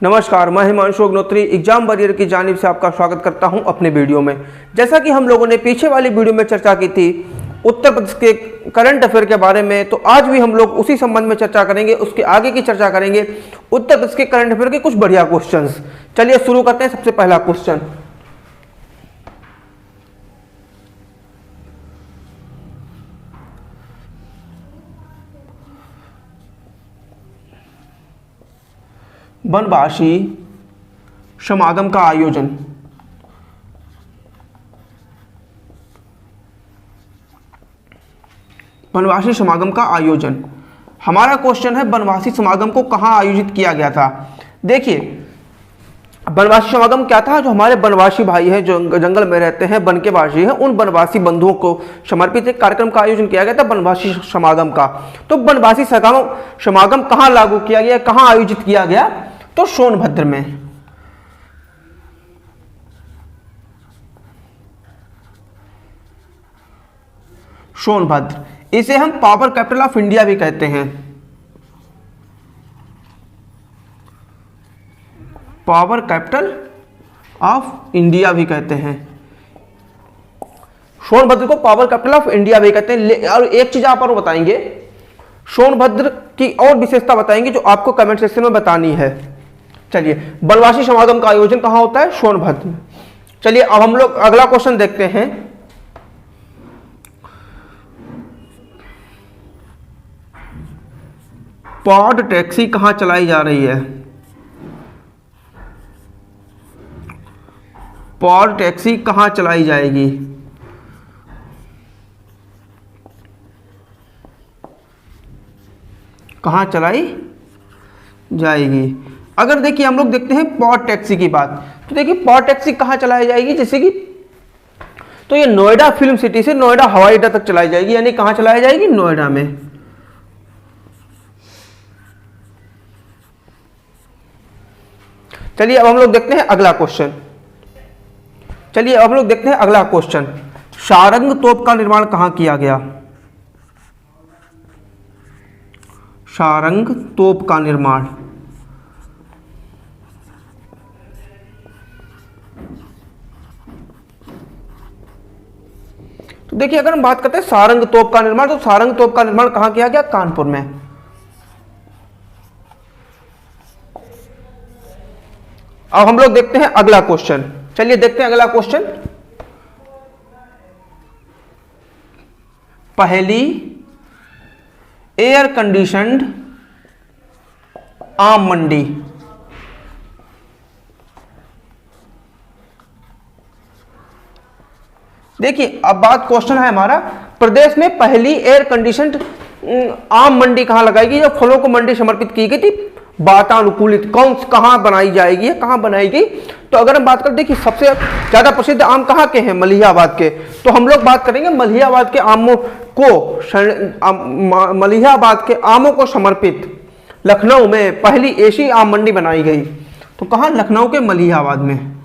नमस्कार, मैं Himanshu Agnihotri exam warrior की जानिब से आपका स्वागत करता हूं अपने वीडियो में। जैसा कि हम लोगों ने पीछे वाली वीडियो में चर्चा की थी उत्तर प्रदेश के करंट अफेयर के बारे में, तो आज भी हम लोग उसी संबंध में चर्चा करेंगे, उसके आगे की चर्चा करेंगे उत्तर प्रदेश के करंट अफेयर के कुछ बढ़िया क्वेश्चंस। चलिए शुरू करते हैं। सबसे पहला क्वेश्चन, वनवासी समागम का आयोजन। वनवासी समागम का आयोजन, हमारा क्वेश्चन है वनवासी समागम को कहां आयोजित किया गया था। देखिए, वनवासी समागम क्या था? जो हमारे वनवासी भाई हैं, जो जंगल में रहते हैं, वन के वासी हैं, उन वनवासी बंधुओं को समर्पित एक कार्यक्रम का आयोजन किया गया था, वनवासी समागम का। तो वनवासी समागम कहां लागू किया गया, कहां आयोजित किया गया? तो सोनभद्र में। सोनभद्र, इसे हम पावर कैपिटल ऑफ इंडिया भी कहते हैं। पावर कैपिटल ऑफ इंडिया भी कहते हैं। सोनभद्र को पावर कैपिटल ऑफ इंडिया भी कहते हैं। और एक चीज आप और बताएंगे, सोनभद्र की और विशेषता बताएंगे जो आपको कमेंट सेक्शन में बतानी है। चलिए, वनवासी समागम का आयोजन कहां होता है? सोनभद्र। चलिए, अब हम लोग अगला क्वेश्चन देखते हैं। पॉड टैक्सी कहां चलाई जा रही है? पॉड टैक्सी कहां चलाई जाएगी? कहां चलाई जाएगी? अगर देखिए हम लोग देखते हैं पॉड टैक्सी की बात, तो देखिए पॉड टैक्सी कहां चलाई जाएगी, जैसे कि तो ये नोएडा फिल्म सिटी से नोएडा हवाई अड्डा तक चलाई जाएगी। यानी कहां चलाई जाएगी? नोएडा में। चलिए अब हम लोग देखते हैं अगला क्वेश्चन। सारंग तोप का निर्माण कहां किया गया? सारंग तोप का निर्माण, तो देखिए अगर हम बात करते हैं सारंग तोप का निर्माण, तो सारंग तोप का निर्माण कहां किया गया? कानपुर में। अब हम लोग देखते हैं अगला क्वेश्चन। चलिए देखते हैं अगला क्वेश्चन। पहली एयर कंडीशनड आम मंडी। देखिए अब बात क्वेश्चन है हमारा, प्रदेश में पहली एयर कंडीशनड आम मंडी कहां लगाएगी? जो फलों को मंडी समर्पित की गई थी, वातानुकूलित, कहां बनाई जाएगी, कहां बनाएगी? तो अगर हम बात करें, देखिए सबसे ज्यादा प्रसिद्ध आम कहां के हैं? मलिहाबाद के। तो हम लोग बात करेंगे मलिहाबाद के आमों को, मलिहाबाद के आमों को समर्पित लखनऊ में पहली ऐसी आम मंडी बनाई गई। तो कहां? लखनऊ के मलिहाबाद में।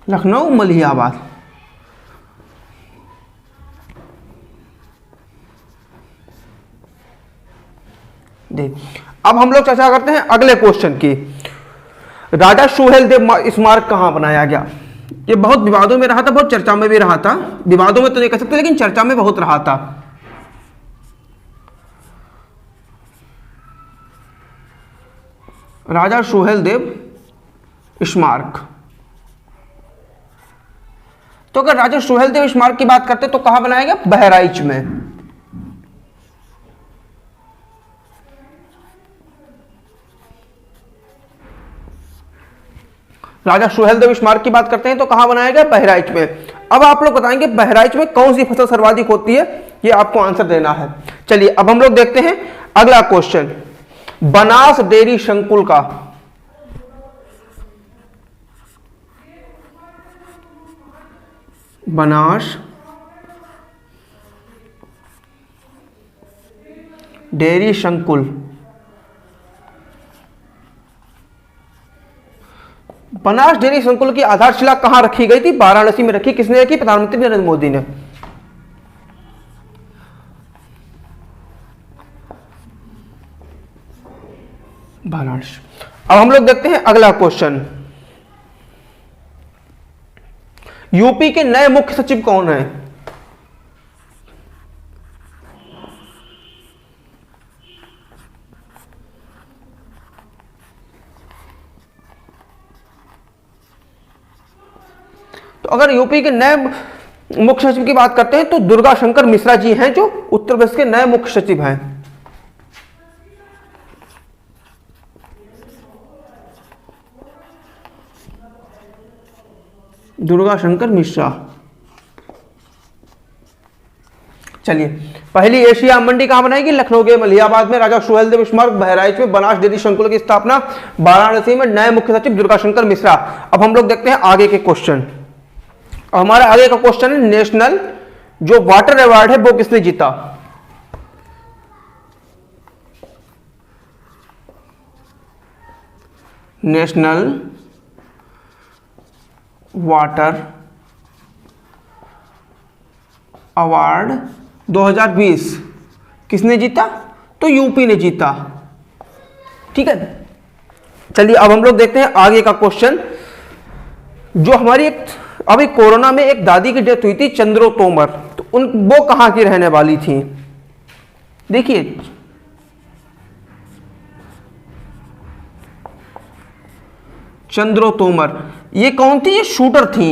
लखनऊ मलिहाबाद। देख, अब हम लोग चर्चा करते हैं अगले क्वेश्चन की। राजा सुहेल देव स्मारक कहां बनाया गया? ये बहुत विवादों में रहा था, बहुत चर्चा में भी रहा था। विवादों में तो नहीं कह सकते, लेकिन चर्चा में बहुत रहा था। राजा सुहेल देव स्मारक, तो अगर राजा सुहेल देव स्मारक की बात करते तो कहां बनाया गया? बहराइच में। राजा सुहेल देव स्मारक की बात करते हैं तो कहां बनाया गया? बहराइच में। अब आप लोग बताएंगे बहराइच में कौन सी फसल सर्वाधिक होती है, ये आपको आंसर देना है। चलिए अब हम लोग देखते हैं अगला क्वेश्चन। बनास डेयरी संकुल का, बनास डेयरी संकुल, बनास डेयरी संकुल की आधारशिला कहां रखी गई थी? वाराणसी में रखी। किसने रखी? प्रधानमंत्री नरेंद्र मोदी ने। वाराणसी। अब हम लोग देखते हैं अगला क्वेश्चन, यूपी के नए मुख्य सचिव कौन है? तो अगर यूपी के नए मुख्य सचिव की बात करते हैं तो दुर्गा शंकर मिश्रा जी हैं जो उत्तर प्रदेश के नए मुख्य सचिव हैं। दुर्गा शंकर मिश्रा। चलिए, पहली एशिया मंडी कहां बनाएगी? लखनऊ के मलियाबाद में। राजा सुहेलदेव स्मारक बहराइच में। बनास डेयरी संकुल की स्थापना वाराणसी में। नए मुख्य सचिव दुर्गा शंकर मिश्रा। अब हम लोग देखते हैं आगे के क्वेश्चन। हमारा आगे का क्वेश्चन है, नेशनल जो वाटर अवार्ड है वो किसने जीता? नेशनल वाटर अवार्ड 2020 किसने जीता? तो यूपी ने जीता। ठीक है, चलिए अब हम लोग देखते हैं आगे का क्वेश्चन। जो हमारी अभी कोरोना में एक दादी की डेथ हुई थी, चंद्रो तोमर, तो वो कहां की रहने वाली थी? देखिए, चंद्रो तोमर ये कौन थी? ये शूटर थी।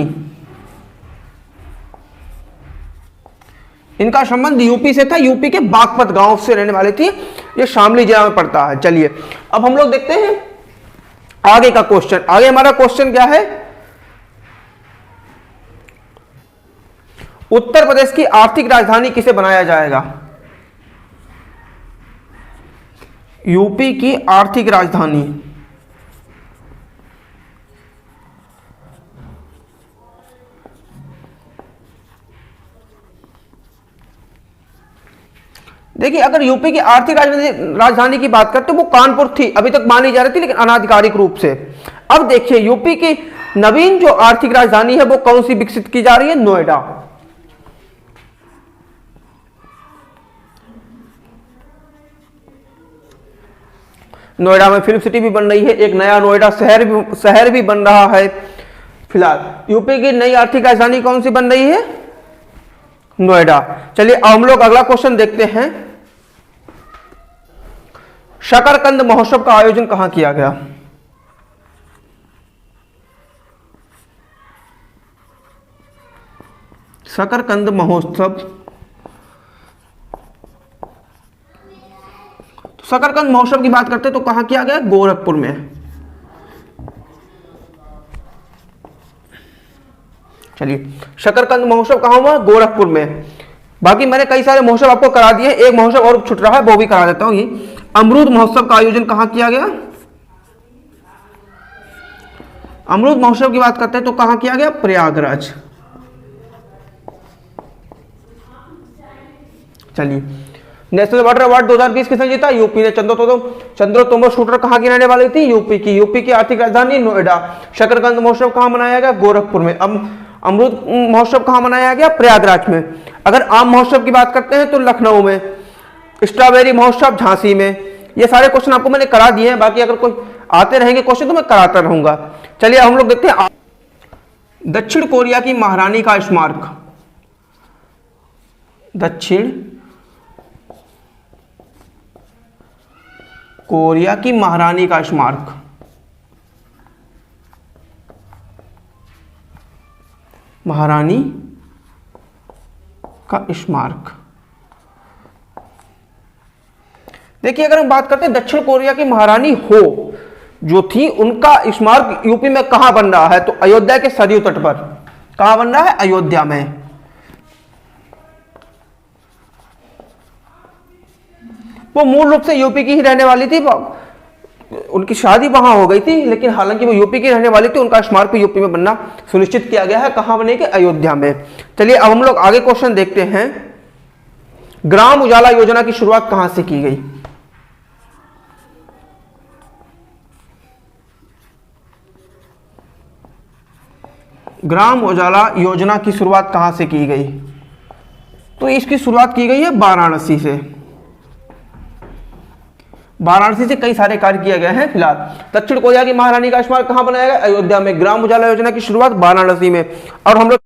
इनका संबंध यूपी से था, यूपी के बागपत गांव से रहने वाली थी। ये शामली जिला में पड़ता है। चलिए अब हम लोग देखते हैं आगे का क्वेश्चन। आगे हमारा क्वेश्चन क्या है? उत्तर प्रदेश की आर्थिक राजधानी किसे बनाया जाएगा? यूपी की आर्थिक राजधानी देखिए, अगर यूपी की आर्थिक राजधानी की बात करते वो कानपुर थी, अभी तक मानी जा रही थी लेकिन अनाधिकारिक रूप से। अब देखिए यूपी की नवीन जो आर्थिक राजधानी है वो कौन सी विकसित की जा रही है? नोएडा। नोएडा में फिल्म सिटी भी बन रही है, एक नया नोएडा शहर भी बन रहा है। फिलहाल यूपी की नई आर्थिक राजधानी कौन सी बन रही है? नोएडा। चलिए अब हम लोग अगला क्वेश्चन देखते हैं। शकरकंद महोत्सव का आयोजन कहां किया गया? शकरकंद महोत्सव, शकरकंद महोत्सव की बात करते हैं तो कहां किया गया? गोरखपुर में। चलिए, शकरकंद महोत्सव कहां हुआ? गोरखपुर में। बाकी मैंने कई सारे महोत्सव आपको करा दिए, एक महोत्सव और छूट रहा है वो भी करा देता हूं। ये अमरूद महोत्सव का आयोजन कहां किया गया? अमरूद महोत्सव की बात करते हैं तो कहां किया गया? प्रयागराज। चलिए, नेशनल वाटर अवार्ड 2020 किसने जीता? यूपी ने। चंद्रो तोमर शूटर कहां की रहने वाली थी? यूपी की। यूपी की आर्थिक राजधानी नोएडा। शकरकंद महोत्सव कहां मनाया गया? गोरखपुर में। अमरूद महोत्सव कहां मनाया गया? प्रयागराज में। अगर आम महोत्सव की बात करते हैं तो लखनऊ में। स्ट्रॉबेरी महोत्सव झांसी में। ये सारे क्वेश्चन आपको मैंने करा दिए हैं, बाकी अगर कोई आते रहेंगे क्वेश्चन तो मैं कराता रहूंगा। चलिए हम लोग देखते हैं दक्षिण कोरिया की महारानी का स्मारक। दक्षिण कोरिया की महारानी का स्मारक। महारानी का स्मारक। देखिए, अगर हम बात करते हैं दक्षिण कोरिया की महारानी हो जो थी, उनका स्मारक यूपी में कहां बन रहा है? तो अयोध्या के सरयू तट पर। कहां बन रहा है? अयोध्या में। वो मूल रूप से यूपी की ही रहने वाली थी, उनकी शादी वहां हो गई थी, लेकिन हालांकि वो यूपी की रहने वाली थी, उनका स्मारक भी यूपी में बनना सुनिश्चित किया गया है। कहां बनेगी? अयोध्या में। चलिए अब हम लोग आगे क्वेश्चन देखते हैं। ग्राम उजाला योजना की शुरुआत कहां से की गई? ग्राम उजाला योजना की शुरुआत कहां से की गई? तो इसकी शुरुआत की गई है वाराणसी से। वाराणसी से कई सारे कार्य किए गए हैं। फिलहाल दक्षिण कोरिया की महारानी का स्मारक कहाँ बनाया गया? अयोध्या में। ग्राम उजाला योजना की शुरुआत वाराणसी में। और हम लोग